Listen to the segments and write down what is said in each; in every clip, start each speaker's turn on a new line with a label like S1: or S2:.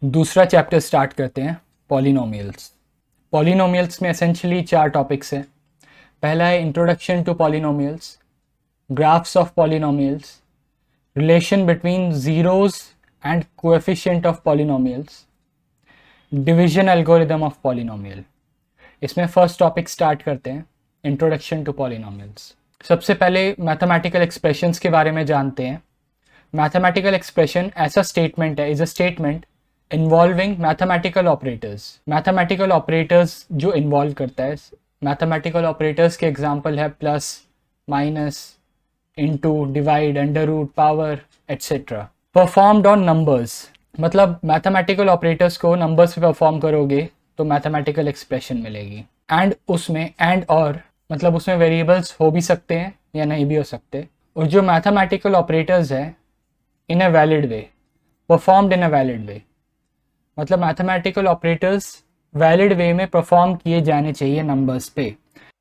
S1: दूसरा chapter start करते हैं, पॉलिनोमियल्स। पॉलिनोमियल्स में एसेंशियली 4 टॉपिक्स हैं। पहला है introduction to polynomials, graphs of polynomials, relation between zeros and coefficient of polynomials, division algorithm of polynomial. इसमें फर्स्ट टॉपिक स्टार्ट करते हैं, इंट्रोडक्शन टू पॉलिनोमियल्स। सबसे पहले मैथमेटिकल एक्सप्रेशंस के बारे में जानते हैं। मैथमेटिकल एक्सप्रेशन ऐसा स्टेटमेंट है, is a statement involving mathematical operators. Mathematical operators जो इन्वॉल्व करता है, मैथमेटिकल ऑपरेटर्स के एग्जांपल है plus, minus, into, divide, under root, power etcetera. Performed on numbers, मतलब मैथमेटिकल ऑपरेटर्स को नंबर्स पे परफॉर्म करोगे तो मैथमेटिकल एक्सप्रेशन मिलेगी। एंड उसमें एंड और मतलब उसमें वेरिएबल्स हो भी सकते हैं या नहीं भी हो सकते। और जो मैथमेटिकल ऑपरेटर्स है in a valid way, performed in a valid way, मतलब मैथमेटिकल ऑपरेटर्स वैलिड वे में परफॉर्म किए जाने चाहिए नंबर्स पे।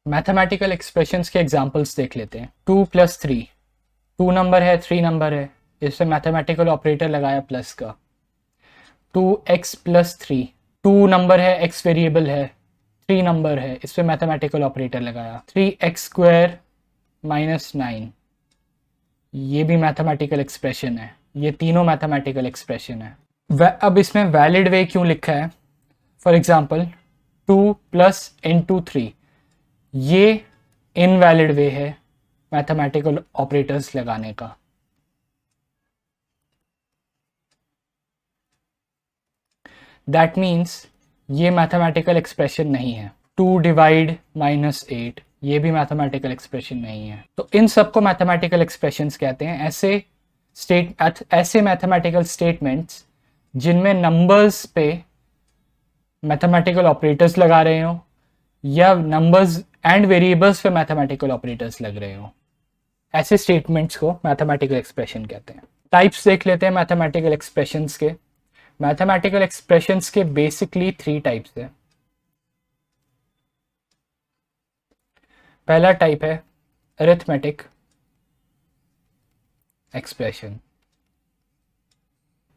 S1: मैथमेटिकल एक्सप्रेशंस के एग्जांपल्स देख लेते हैं। 2 + 3, 2 नंबर है, 3 नंबर है, इससे मैथमेटिकल ऑपरेटर लगाया प्लस का। 2x + 3, 2 नंबर है, x वेरिएबल है, 3 नंबर है, इस पर मैथमेटिकल ऑपरेटर लगाया। 3x² - 9, ये भी मैथमेटिकल एक्सप्रेशन है। ये तीनों मैथमेटिकल एक्सप्रेशन है। अब इसमें वैलिड वे क्यों लिखा है? फॉर एग्जांपल 2 + 3, ये इनवैलिड वे है मैथमेटिकल ऑपरेटर्स लगाने का। दैट मीन्स ये मैथमेटिकल एक्सप्रेशन नहीं है। 2 डिवाइड -8, ये भी मैथमेटिकल एक्सप्रेशन नहीं है। तो इन सबको मैथमेटिकल एक्सप्रेशंस कहते हैं। ऐसे मैथमेटिकल स्टेटमेंट्स जिनमें नंबर्स पे मैथमेटिकल ऑपरेटर्स लगा रहे हो या नंबर्स एंड वेरिएबल्स पे मैथमेटिकल ऑपरेटर्स लग रहे हो, ऐसे स्टेटमेंट्स को मैथमेटिकल एक्सप्रेशन कहते हैं। टाइप्स देख लेते हैं मैथमेटिकल एक्सप्रेशंस के। मैथमेटिकल एक्सप्रेशंस के बेसिकली 3 टाइप्स है। पहला टाइप है अरिथमेटिक एक्सप्रेशन,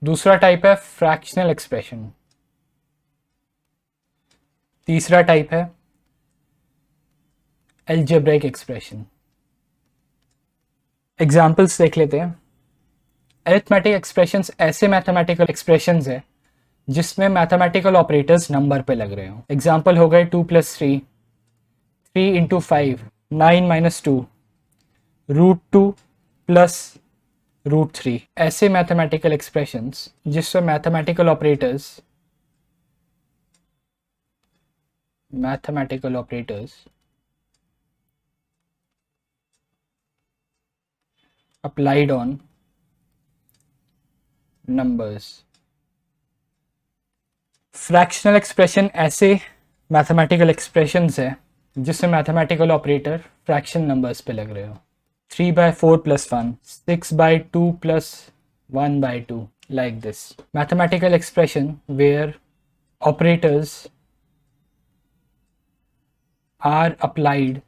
S1: दूसरा टाइप है फ्रैक्शनल एक्सप्रेशन, तीसरा टाइप है अलजेब्रिक एक्सप्रेशन। एग्जाम्पल्स देख लेते हैं। अरिथमेटिक एक्सप्रेशंस ऐसे मैथमेटिकल एक्सप्रेशंस है जिसमें मैथमेटिकल ऑपरेटर्स नंबर पे लग रहे हो। एग्जाम्पल हो गए 2 + 3, 3 × 5, 9 - 2, √2 + √3। ऐसे मैथमेटिकल एक्सप्रेशंस जिसमें mathematical operators applied on numbers। Fractional expression ऐसे मैथमेटिकल एक्सप्रेशंस है जिससे मैथमेटिकल ऑपरेटर फ्रैक्शन नंबर्स पे लग रहे हो। 3/4 + 1, 6/2 + 1/2, like this। Mathematical expression where operators are applied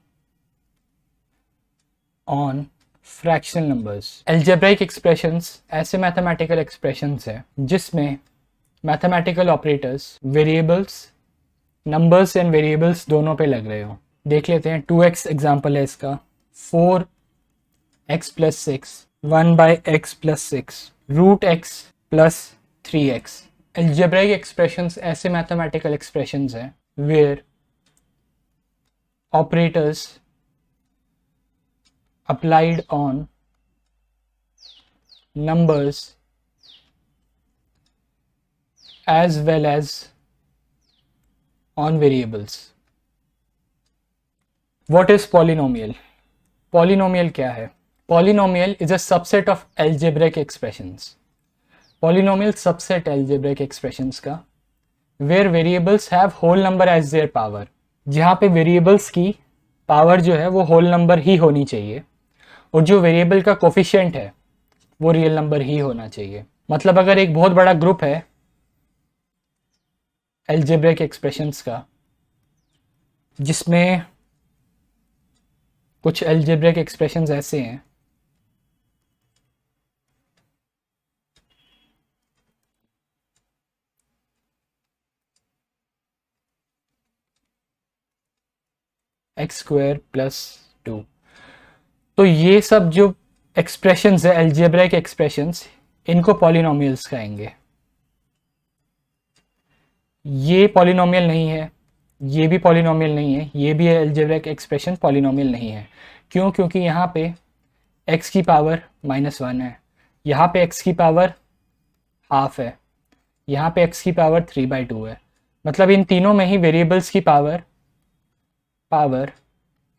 S1: on fractional numbers. Algebraic expressions ऐसे मैथमेटिकल एक्सप्रेशंस है जिसमें mathematical operators variables, numbers and variables दोनों पे लग रहे हो। देख लेते हैं। 2x एग्जांपल है इसका, 4x + 6, 1/x + 6, √x + 3x। Algebraic expressions ऐसे मैथमेटिकल एक्सप्रेशंस है where operators applied on numbers as well as on variables। What is polynomial? Polynomial क्या है? Polynomial is a subset of algebraic expressions। Polynomial subset algebraic expressions का where variables have whole number as their power। जहाँ पे variables की power जो है वो whole number ही होनी चाहिए और जो वेरिएबल का कोफिशिएंट है वो रियल नंबर ही होना चाहिए। मतलब अगर एक बहुत बड़ा ग्रुप है अलजेब्रिक एक्सप्रेशंस का जिसमें कुछ अलजेब्रिक एक्सप्रेशंस ऐसे हैं एक्स स्क्वायर प्लस 2। तो ये सब जो एक्सप्रेशंस है, अलजेब्रिक एक्सप्रेशंस, इनको पॉलिनोमियल्स कहेंगे। ये पॉलिनोमियल नहीं है, ये भी पॉलिनोमियल नहीं है, ये भी अलजेब्रिक एक्सप्रेशन पॉलिनोमियल नहीं है। क्यों? क्योंकि यहाँ पे x की पावर -1 है, यहाँ पे x की पावर हाफ है, यहाँ पे x की पावर 3/2 है। मतलब इन तीनों में ही वेरिएबल्स की power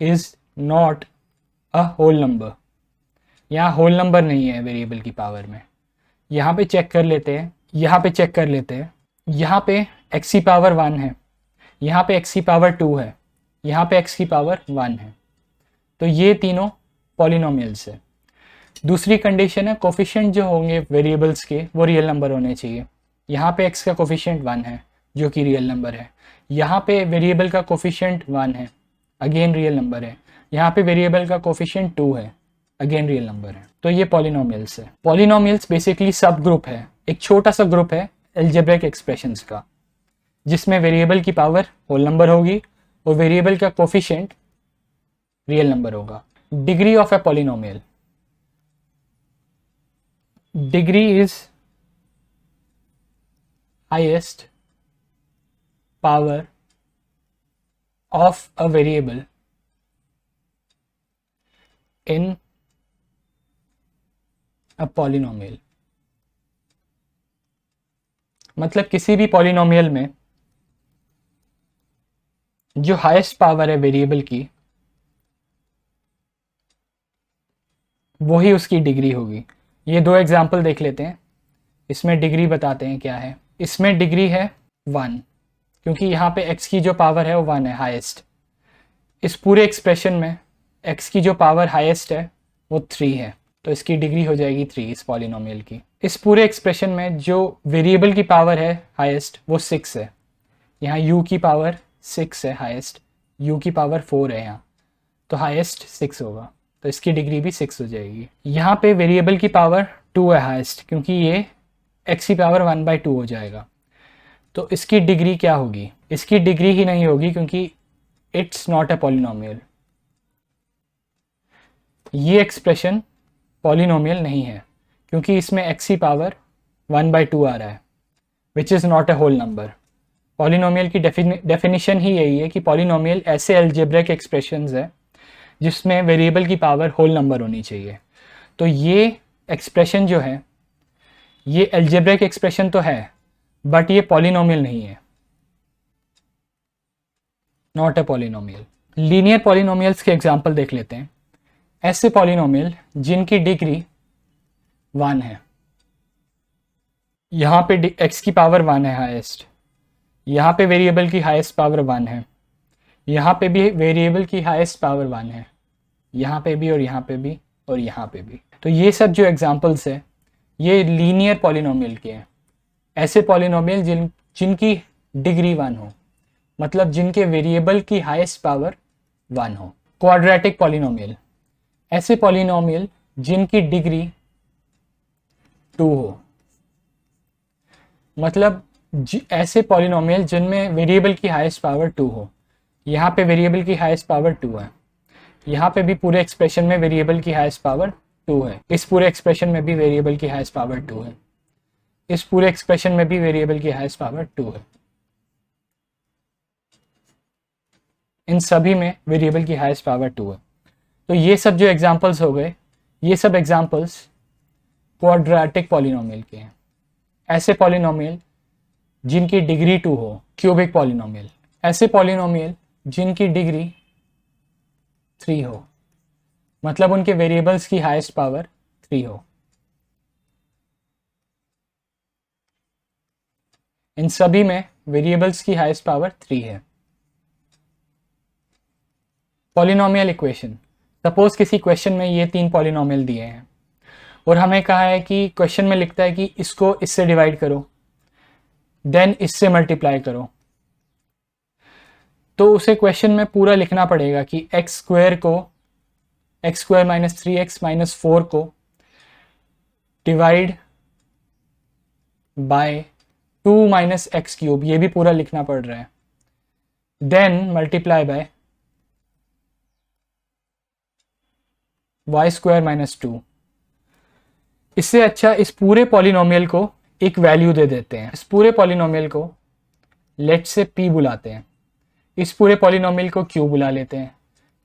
S1: is not a whole number. यहाँ होल नंबर नहीं है वेरिएबल की पावर में। यहाँ पे चेक कर लेते हैं, यहाँ पे x की पावर 1 है, यहाँ पे x की पावर 2 है, यहाँ पे x की पावर 1 है। तो ये तीनों पॉलिनोमियल्स है। दूसरी कंडीशन है कोफिशिएंट जो होंगे वेरिएबल्स के वो रियल नंबर होने चाहिए। यहाँ पे x का कोफिशिएंट 1 है जो कि रियल नंबर है, यहाँ पे वेरिएबल का कोफिशिएंट 1 है, अगेन रियल नंबर है, यहाँ पे वेरिएबल का कोफिशिएंट 2 है, अगेन रियल नंबर है। तो ये पॉलिनोमियल्स है। पॉलिनोमियल्स बेसिकली सब ग्रुप है, एक छोटा सा ग्रुप है अलजेब्रिक एक्सप्रेशंस का, जिसमें वेरिएबल की पावर होल नंबर होगी और वेरिएबल का कोफिशिएंट रियल नंबर होगा। Degree of a polynomial, degree is highest power of a variable in a polynomial. मतलब किसी भी पॉलिनोमियल में जो हाईएस्ट पावर है वेरिएबल की, वही उसकी डिग्री होगी। ये दो एग्जाम्पल देख लेते हैं, इसमें डिग्री बताते हैं क्या है। इसमें डिग्री है 1, क्योंकि यहाँ पे x की जो पावर है वो 1 है, हाईएस्ट। इस पूरे एक्सप्रेशन में x की जो पावर हाईएस्ट है वो 3 है, तो इसकी डिग्री हो जाएगी 3 इस पॉलिनोमियल की। इस पूरे एक्सप्रेशन में जो वेरिएबल की पावर है हाईएस्ट वो 6 है, यहाँ u की पावर 6 है हाईएस्ट, u की पावर 4 है यहाँ, तो हाईएस्ट 6 होगा, तो इसकी डिग्री भी 6 हो जाएगी। यहाँ पे वेरिएबल की पावर 2 है हाईएस्ट, क्योंकि ये x की पावर 1/2 हो जाएगा, तो इसकी डिग्री क्या होगी? इसकी डिग्री ही नहीं होगी, क्योंकि इट्स नॉट ए पॉलिनोमियल। ये एक्सप्रेशन पॉलिनोमियल नहीं है, क्योंकि इसमें x की पावर 1/2 आ रहा है, which is not a whole number. Polynomial की डेफिनेशन ही यही है कि पॉलिनोमियल ऐसे अलजेब्रिक एक्सप्रेशंस है जिसमें वेरिएबल की पावर होल नंबर होनी चाहिए। तो ये एक्सप्रेशन जो है ये अलजेब्रिक एक्सप्रेशन तो है, बट ये पॉलिनोमियल नहीं है, not a polynomial. Linear polynomials के एग्जांपल देख लेते हैं। ऐसे पॉलिनोमियल जिनकी डिग्री 1 है, यहाँ पे x की पावर 1 है हाईएस्ट, यहाँ पे वेरिएबल की हाईएस्ट पावर 1 है, यहाँ पे भी वेरिएबल की हाईएस्ट पावर 1 है, यहाँ पे भी और यहाँ पे भी और यहाँ पे भी। तो ये सब जो एग्जांपल्स है ये लीनियर पॉलिनोमियल के हैं। ऐसे पॉलिनोमियल जिनकी डिग्री 1 हो, मतलब जिनके वेरिएबल की हाईएस्ट पावर 1 हो। क्वाड्रेटिक पॉलिनोमियल, ऐसे पॉलिनोमियल जिनकी डिग्री 2 हो, मतलब ऐसे पॉलिनोमियल जिनमें वेरिएबल की हाईएस्ट पावर 2 हो। यहाँ पे वेरिएबल की हाईएस्ट पावर 2 है, यहाँ पे भी पूरे एक्सप्रेशन में वेरिएबल की हाईएस्ट पावर 2 है, इस पूरे एक्सप्रेशन में भी वेरिएबल की हाईएस्ट पावर 2 है, इस पूरे एक्सप्रेशन में भी वेरिएबल की हाईएस्ट पावर 2 है। इन सभी में वेरिएबल की हाईएस्ट पावर 2 है। तो ये सब जो एग्जांपल्स हो गए, ये सब एग्जांपल्स क्वाड्रेटिक पॉलिनोमियल के हैं। ऐसे पॉलिनोमियल जिनकी डिग्री 2 हो, क्यूबिक पॉलिनोमियल। ऐसे पॉलिनोमियल जिनकी डिग्री 3 हो, मतलब उनके वेरिएबल्स की हाईएस्ट पावर 3 हो। इन सभी में वेरिएबल्स की हाईएस्ट पावर 3 है। पॉलिनोमियल इक्वेशन, सपोज किसी क्वेश्चन में ये 3 पॉलिनोमियल दिए हैं और हमें कहा है कि क्वेश्चन में लिखता है कि इसको इससे डिवाइड करो, देन इससे मल्टीप्लाई करो। तो उसे क्वेश्चन में पूरा लिखना पड़ेगा कि x स्क्वायर को x square minus 3x minus 4 को divide by 2 minus x cube, ये भी पूरा लिखना पड़ रहा है, then multiply by y square minus 2। इससे अच्छा इस पूरे पॉलिनोमियल को एक वैल्यू दे देते हैं। इस पूरे पॉलिनोमियल को लेट से p बुलाते हैं, इस पूरे पॉलिनोमियल को q बुला लेते हैं,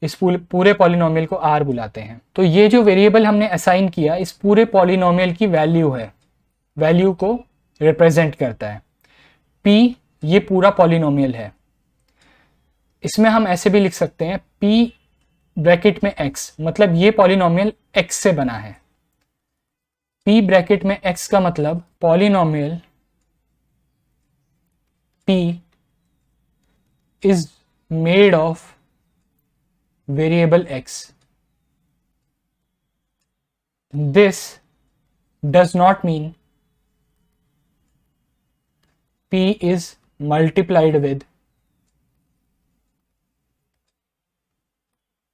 S1: इस पूरे पॉलिनोमियल को r बुलाते हैं। तो ये जो वेरिएबल हमने असाइन किया इस पूरे पॉलिनोमियल की वैल्यू है, वैल्यू को रिप्रेजेंट करता है। p ये पूरा पॉलिनोमियल है। इसमें हम ऐसे भी लिख सकते हैं p ब्रैकेट में x, मतलब ये पॉलिनोमियल x से बना है। p ब्रैकेट में x का मतलब polynomial p is made of variable x. This does not mean p is multiplied with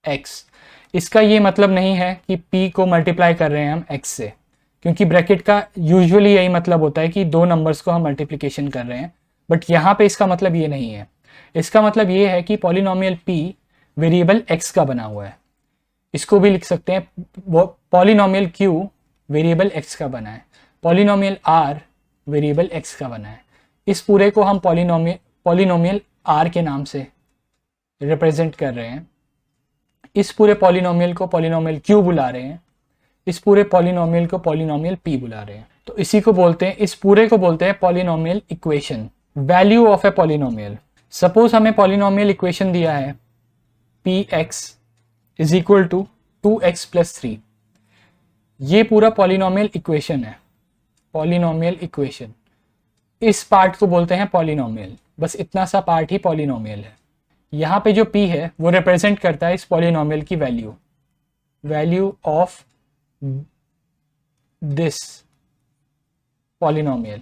S1: x. इसका ये मतलब नहीं है कि p को मल्टीप्लाई कर रहे हैं हम x से, क्योंकि ब्रैकेट का यूजुअली यही मतलब होता है कि दो नंबर्स को हम मल्टीप्लिकेशन कर रहे हैं, बट यहाँ पे इसका मतलब ये नहीं है। इसका मतलब ये है कि पॉलिनोमियल p वेरिएबल x का बना हुआ है। इसको भी लिख सकते हैं पॉलिनोमियल q वेरिएबल x का बना है, पॉलिनोमियल r वेरिएबल x का बना है। इस पूरे को हम पॉलिनोमियल r के नाम से रिप्रेजेंट कर रहे हैं। इस पूरे पॉलिनोमियल को पॉलिनोमियल q बुला रहे हैं, इस पूरे पॉलिनोमियल को पॉलिनोमियल p बुला रहे हैं। तो इसी को बोलते हैं, इस पूरे को बोलते हैं polynomial equation, value of a polynomial. Suppose हमें पॉलिनोमियल इक्वेशन दिया है px is equal to 2x plus 3। ये पूरा पॉलिनोमियल इक्वेशन है, पॉलिनोमियल इक्वेशन। इस पार्ट को बोलते हैं पॉलिनोमियल, बस इतना सा पार्ट ही पॉलिनोमियल है। यहाँ पे जो p है वो रिप्रेजेंट करता है इस पॉलिनोमियल की value, value of this polynomial.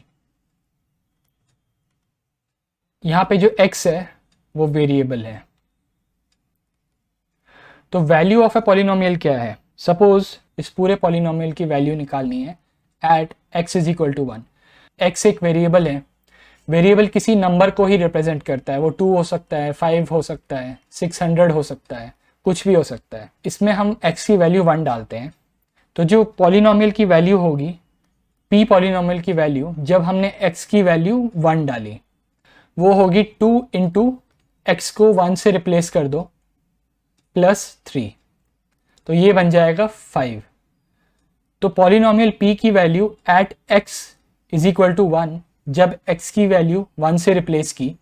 S1: यहाँ पे जो x है वो वेरिएबल है। तो वैल्यू ऑफ ए पॉलिनोमियल क्या है? सपोज इस पूरे पॉलिनोमियल की वैल्यू निकालनी है at x is equal to 1। x एक वेरिएबल है, वेरिएबल किसी नंबर को ही रिप्रेजेंट करता है। वो 2 हो सकता है, 5 हो सकता है, 600 हो सकता है, कुछ भी हो सकता है। इसमें हम x की वैल्यू 1 डालते हैं, तो जो पॉलिनोमियल की वैल्यू होगी, p पॉलिनोमियल की वैल्यू, जब हमने x की वैल्यू 1 डाली, वो होगी 2 इंटू एक्स को 1 से रिप्लेस कर दो प्लस 3, तो ये बन जाएगा 5। तो पॉलिनोमियल p की value at x is equal to 1, जब x की वैल्यू 1 से रिप्लेस की,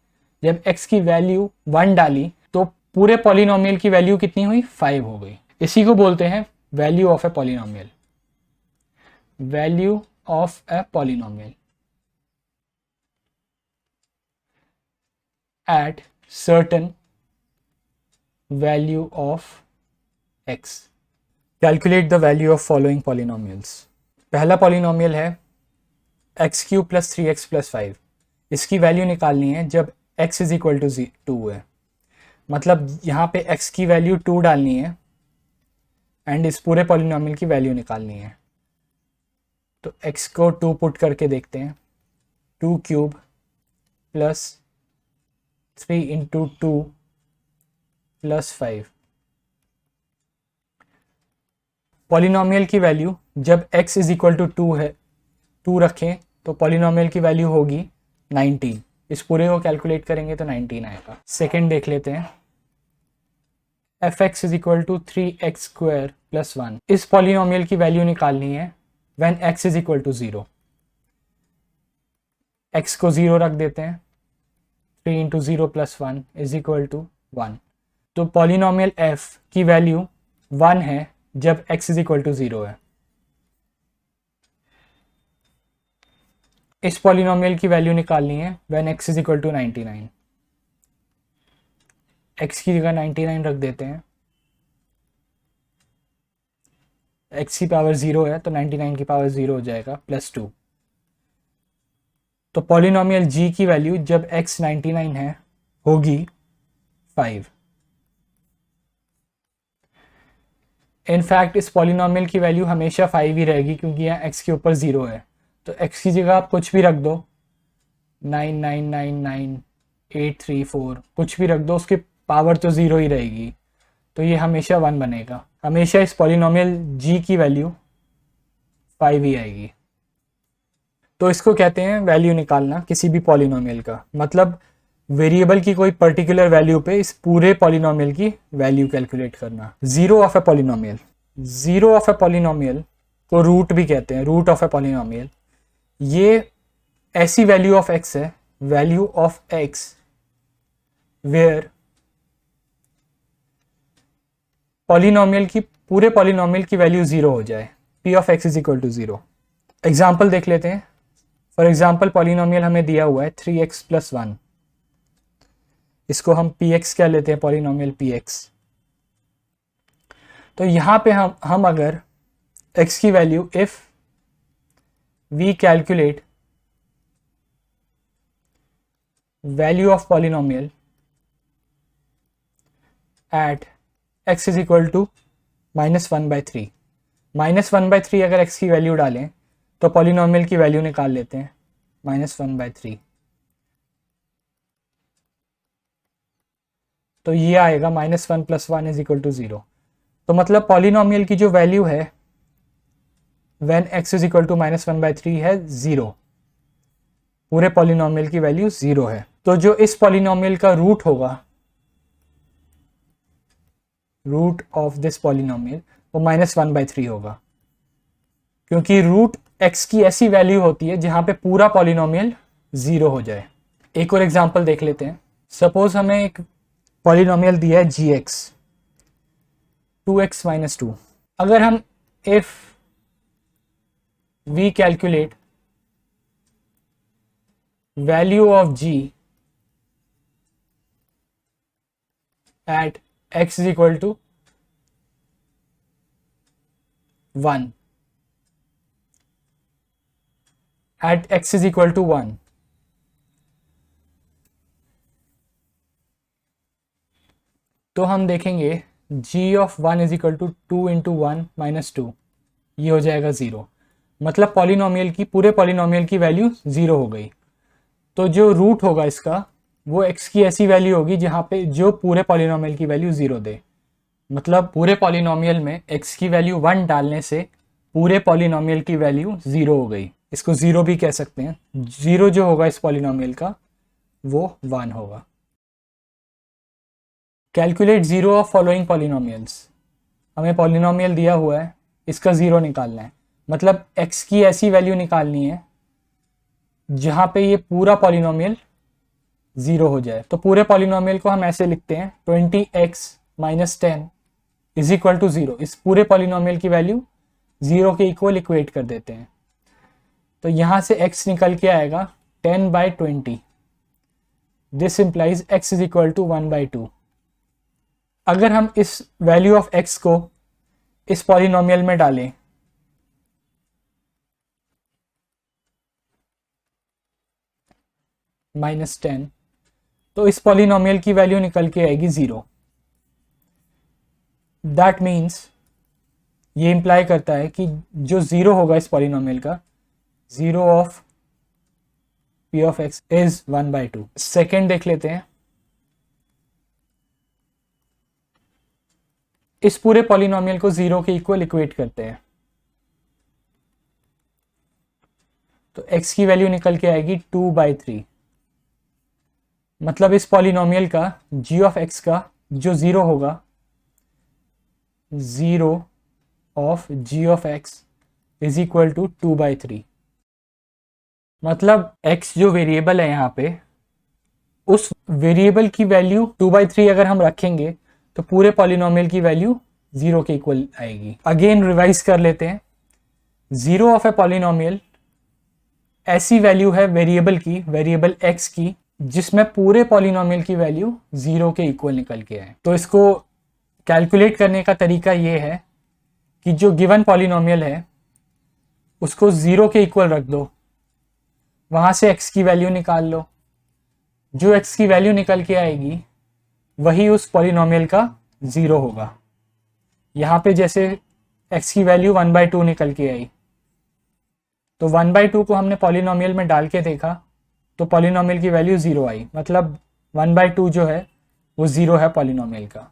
S1: जब x की वैल्यू 1 डाली, तो पूरे पॉलिनोमियल की वैल्यू कितनी हुई? 5 हो गई। इसी को बोलते हैं value of a polynomial, value of a polynomial at certain value of x. Calculate the value of following polynomials. पहला पॉलिनोमियल है x cube plus 3x plus 5। इसकी वैल्यू निकालनी है जब x इज इक्वल टू 2 है, मतलब यहाँ पे x की वैल्यू 2 डालनी है एंड इस पूरे पॉलिनोमियल की वैल्यू निकालनी है। तो x को 2 पुट करके देखते हैं, 2 cube plus 3 into 2 plus 5। Polynomial की वैल्यू जब x इज इक्वल टू 2 है, 2 रखें तो पॉलिनोमियल की वैल्यू होगी 19। इस पूरे को कैलकुलेट करेंगे तो 19 आएगा। सेकेंड देख लेते हैं, fx is equal to 3x square plus 1। इस पॉलिनोमियल की वैल्यू निकालनी है when x is equal to 0। x को 0 रख देते हैं, 3 into 0 plus 1 is equal to 1। तो पॉलिनोमियल f की वैल्यू 1 है जब x इज इक्वल टू 0 है। इस पॉलिनोमियल की वैल्यू निकालनी है when x is equal to 99। x की जगह 99 रख देते हैं, x की पावर 0 है तो 99 की पावर 0 हो जाएगा प्लस 2। तो पॉलिनोमियल g की वैल्यू जब x 99 है होगी 5। इनफैक्ट इस पॉलिनोमियल की वैल्यू हमेशा 5 ही रहेगी क्योंकि यहाँ x के ऊपर 0 है। तो x की जगह आप कुछ भी रख दो, 9999 834 कुछ भी रख दो, उसकी पावर तो 0 ही रहेगी। तो ये हमेशा 1 बनेगा। हमेशा इस पॉलिनोमियल g की वैल्यू 5 ही आएगी। तो इसको कहते हैं वैल्यू निकालना किसी भी पॉलिनोमियल का, मतलब वेरिएबल की कोई पर्टिकुलर वैल्यू पे इस पूरे पॉलिनोमियल की वैल्यू कैलकुलेट करना। Zero of a polynomial, zero of a polynomial को रूट भी कहते हैं, रूट ऑफ ए पॉलिनोमियल। ये ऐसी वैल्यू ऑफ x है, value of x where polynomial की, पूरे पॉलिनोमियल की वैल्यू 0 हो जाए, p of x is equal to 0। Example देख लेते हैं। फॉर एग्जाम्पल पॉलिनोमियल हमें दिया हुआ है 3x प्लस 1, इसको हम px क्या लेते हैं, पॉलिनोमियल px। तो यहाँ पे हम अगर x की वैल्यू, if we calculate value of polynomial at x is equal to -1/3, -1/3 अगर x की वैल्यू डालें तो पॉलिनोमियल की वैल्यू निकाल लेते हैं -1/3। तो ये आएगा -1 + 1 इज इक्वल टू 0। तो मतलब पॉलिनोमियल की जो वैल्यू है when x is equal to -1/3 है 0, पूरे पॉलिनोमियल की वैल्यू 0 है। तो जो इस पॉलिनोमियल का रूट होगा, रूट ऑफ दिस पॉलिनोमियल, वो -1/3 होगा, क्योंकि रूट x की ऐसी वैल्यू होती है जहां पे पूरा पॉलिनोमियल 0 हो जाए। एक और एग्जांपल देख लेते हैं। सपोज हमें एक पॉलिनोमियल दिया है gx 2x - 2। अगर हम if we calculate value of g at x is equal to 1, at x is equal to 1, तो हम देखेंगे g of 1 is equal to 2 × 1 - 2, ये हो जाएगा 0। मतलब पॉलिनोमियल की, पूरे पॉलिनोमियल की वैल्यू 0 हो गई। तो जो रूट होगा इसका, वो x की ऐसी वैल्यू होगी जहाँ पे जो पूरे पॉलिनोमियल की वैल्यू 0 दे। मतलब पूरे पॉलिनोमियल में x की वैल्यू 1 डालने से पूरे पॉलिनोमियल की वैल्यू 0 हो गई। इसको 0 भी कह सकते हैं। 0 जो होगा इस पॉलिनोमियल का वो 1 होगा। Calculate 0 of following polynomials. हमें पॉलिनोमियल दिया हुआ है, इसका 0 निकालना है। मतलब x की ऐसी वैल्यू निकालनी है जहाँ पे ये पूरा पॉलिनोमियल 0 हो जाए। तो पूरे पॉलिनोमियल को हम ऐसे लिखते हैं 20x - 10 इज इक्वल टू 0। इस पूरे पॉलिनोमियल की वैल्यू 0 के इक्वल इक्वेट कर देते हैं। तो यहाँ से x निकल के आएगा 10/20। This implies x is equal to 1/2। अगर हम इस वैल्यू ऑफ x को इस पॉलिनोमियल में डालें -10, तो इस पॉलिनोमियल की वैल्यू निकल के आएगी 0। दैट मीन्स ये इंप्लाई करता है कि जो 0 होगा इस पॉलिनोमियल का, 0 of p of x is 1/2। Second देख लेते हैं। इस पूरे पॉलिनोमियल को 0 के इक्वल इक्वेट करते हैं, तो x की वैल्यू निकल के आएगी 2/3। मतलब इस पॉलिनोमियल का g ऑफ x का जो 0 होगा, 0 of g of x is equal to 2/3। मतलब x जो वेरिएबल है यहाँ पे, उस वेरिएबल की वैल्यू 2/3 अगर हम रखेंगे तो पूरे पॉलिनोमियल की वैल्यू 0 के इक्वल आएगी। अगेन रिवाइज कर लेते हैं। 0 ऑफ ए पॉलिनोमियल ऐसी वैल्यू है वेरिएबल की, वेरिएबल x की, जिसमें पूरे पॉलिनोमियल की वैल्यू 0 के इक्वल निकल के आए। तो इसको कैलकुलेट करने का तरीका ये है कि जो गिवन पॉलिनोमियल है उसको 0 के इक्वल रख दो, वहाँ से x की वैल्यू निकाल लो। जो x की वैल्यू निकल के आएगी वही उस पॉलिनोमियल का 0 होगा। यहाँ पे जैसे x की वैल्यू 1/2 निकल के आई, तो 1/2 को हमने पॉलिनोमियल में डाल के देखा तो पॉलिनोमियल की वैल्यू 0 आई। मतलब 1/2 जो है वो 0 है पॉलिनोमियल का।